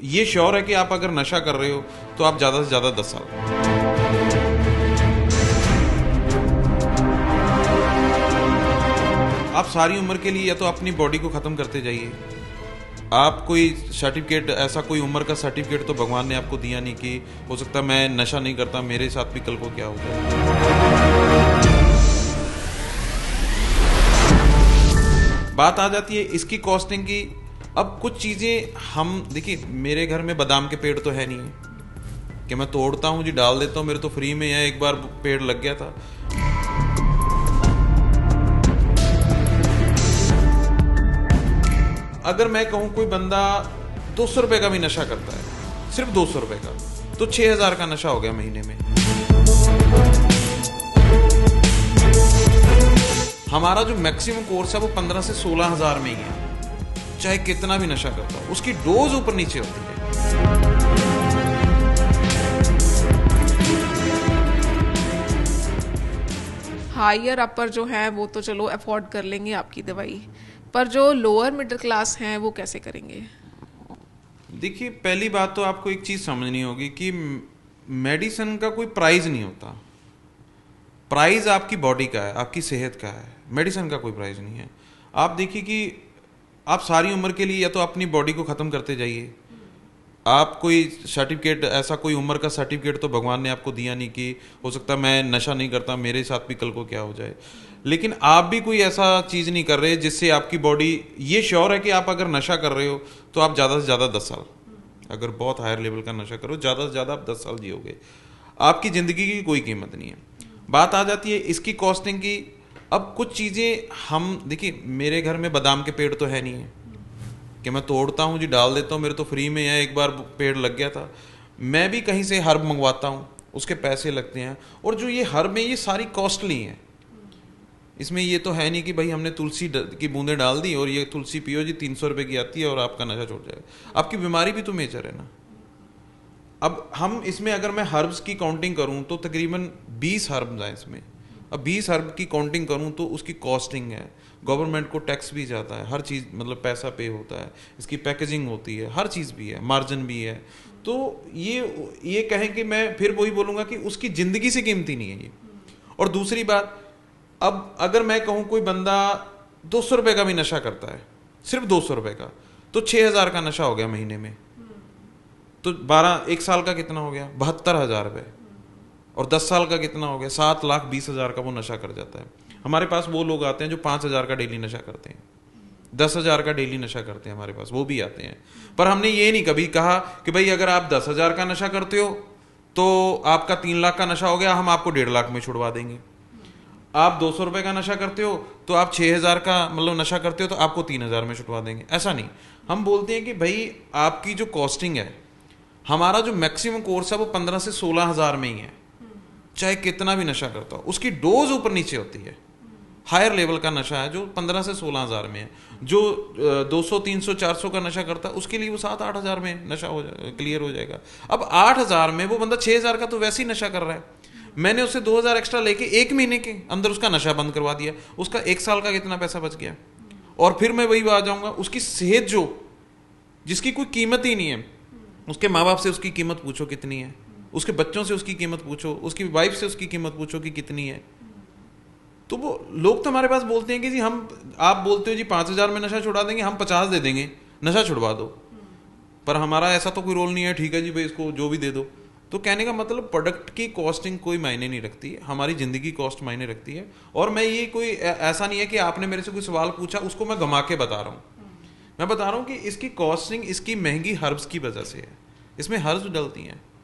ये श्योर है कि आप अगर नशा कर रहे हो तो आप ज़्यादा से ज़्यादा 10 साल। आप सारी उम्र के लिए या तो अपनी बॉडी को ख़त्म करते जाइए। आप कोई सर्टिफिकेट, ऐसा कोई उम्र का सर्टिफिकेट तो भगवान ने आपको दिया नहीं कि हो सकता है मैं नशा नहीं करता, मेरे साथ भी कल को क्या हो जाए। बात आ जाती है इसकी कॉस्टिंग की। अब कुछ चीज़ें हम देखिए, मेरे घर में बादाम के पेड़ तो है नहीं है कि मैं तोड़ता हूँ जी डाल देता हूँ, मेरे तो फ्री में है, एक बार पेड़ लग गया था। अगर मैं कहूँ कोई बंदा 200 रुपए का भी नशा करता है, सिर्फ 200 रुपए का, तो 6000 का नशा हो गया महीने में। हमारा जो मैक्सिमम कोर्स है वो 15 से 16 हजार में ही है। चाहे कितना भी नशा करता हो, उसकी डोज ऊपर नीचे होती है। हायर अपर जो है वो तो चलो अफोर्ड कर लेंगे आपकी दवाई, पर जो लोअर मिडिल क्लास हैं वो कैसे करेंगे? देखिए, पहली बात तो आपको एक चीज समझनी होगी कि मेडिसिन का कोई प्राइस नहीं होता। प्राइस आपकी बॉडी का है, आपकी सेहत का है, मेडिसिन का कोई प्राइस नहीं है। आप देखिए कि आप सारी उम्र के लिए या तो अपनी बॉडी को ख़त्म करते जाइए। आप कोई सर्टिफिकेट, ऐसा कोई उम्र का सर्टिफिकेट तो भगवान ने आपको दिया नहीं कि हो सकता है मैं नशा नहीं करता, मेरे साथ भी कल को क्या हो जाए। लेकिन आप भी कोई ऐसा चीज़ नहीं कर रहे जिससे आपकी बॉडी ये श्योर है कि आप अगर नशा कर रहे हो तो आप ज़्यादा से ज़्यादा 10 साल, अगर बहुत हायर लेवल का नशा करो, ज़्यादा से ज़्यादा आप 10 साल जियोगे। आपकी ज़िंदगी की कोई कीमत नहीं है। बात आ जाती है इसकी कॉस्टिंग की। अब कुछ चीज़ें हम देखिए, मेरे घर में बादाम के पेड़ तो है नहीं है कि मैं तोड़ता हूँ जी डाल देता हूँ, मेरे तो फ्री में है, एक बार पेड़ लग गया था। मैं भी कहीं से हर्ब मंगवाता हूँ, उसके पैसे लगते हैं। और जो ये हर्ब है ये सारी कॉस्टली हैं। इसमें ये तो है नहीं कि भाई हमने तुलसी की बूंदें डाल दी और ये तुलसी पियो जी 300 रुपये की आती है और आपका नशा छूट जाएगा। आपकी बीमारी भी तो मेजर है ना। अब हम इसमें अगर मैं हर्ब्स की काउंटिंग करूँ तो तकरीबन 20 हर्ब्स हैं इसमें। अब 20 हर्ब की काउंटिंग करूँ तो उसकी कॉस्टिंग है, गवर्नमेंट को टैक्स भी जाता है, हर चीज़ मतलब पैसा पे होता है, इसकी पैकेजिंग होती है, हर चीज़ भी है, मार्जिन भी है। तो ये कहें कि मैं फिर वही बोलूँगा कि उसकी ज़िंदगी से कीमती नहीं है ये। और दूसरी बात, अब अगर मैं कहूँ कोई बंदा 200 रुपये का भी नशा करता है, सिर्फ 200 रुपये का, तो 6000 का नशा हो गया महीने में। तो 1 साल का कितना हो गया? 72,000 रुपये। और 10 साल का कितना हो गया? 7,20,000 का वो नशा कर जाता है। हमारे पास वो लोग आते हैं जो 5,000 का डेली नशा करते हैं, 10,000 का डेली नशा करते हैं, हमारे पास वो भी आते हैं। पर हमने ये नहीं कभी कहा कि भाई अगर आप 10,000 का नशा करते हो तो आपका 3 लाख का नशा हो गया, हम आपको 1.5 लाख में छुड़वा देंगे। आप 200 रुपये का नशा करते हो तो आप 6,000 का मतलब नशा करते हो तो आपको 3,000 में छुड़वा देंगे। ऐसा नहीं, हम बोलते हैं कि भाई आपकी जो कॉस्टिंग है, हमारा जो मैक्सिमम कोर्स है वो 15 से 16 हजार में ही है। चाहे कितना भी नशा करता हो, उसकी डोज ऊपर नीचे होती है। हायर लेवल का नशा है जो 15 से 16 हजार में है। जो 200, 300, 400 का नशा करता है उसके लिए वो 7-8 हजार में नशा क्लियर हो जाएगा। अब 8 हजार में वो बंदा 6,000 का तो वैसे ही नशा कर रहा है, मैंने उससे 2,000 एक्स्ट्रा लेके 1 महीने के अंदर उसका नशा बंद करवा दिया, उसका 1 साल का कितना पैसा बच गया। और फिर मैं वही आ जाऊंगा, उसकी सेहत जो जिसकी कोई कीमत ही नहीं है, उसके माँ बाप से उसकी कीमत पूछो कितनी है, उसके बच्चों से उसकी कीमत पूछो, उसकी वाइफ से उसकी कीमत पूछो कि कितनी है। तो वो लोग तो हमारे पास बोलते हैं कि जी हम, आप बोलते हो जी 5,000 में नशा छुड़ा देंगे, हम 50 दे देंगे, नशा छुड़वा दो। पर हमारा ऐसा तो कोई रोल नहीं है, ठीक है जी भाई इसको जो भी दे दो। तो कहने का मतलब प्रोडक्ट की कॉस्टिंग कोई मायने नहीं रखती है, हमारी ज़िंदगी कॉस्ट मायने रखती है। और मैं ये कोई ऐसा नहीं है कि आपने मेरे से कोई सवाल पूछा उसको मैं घुमा के बता रहा हूँ। मैं बता रहा हूँ कि इसकी कॉस्टिंग इसकी महंगी हर्ब्स की वजह से है, इसमें हर्ब्स डलती हैं।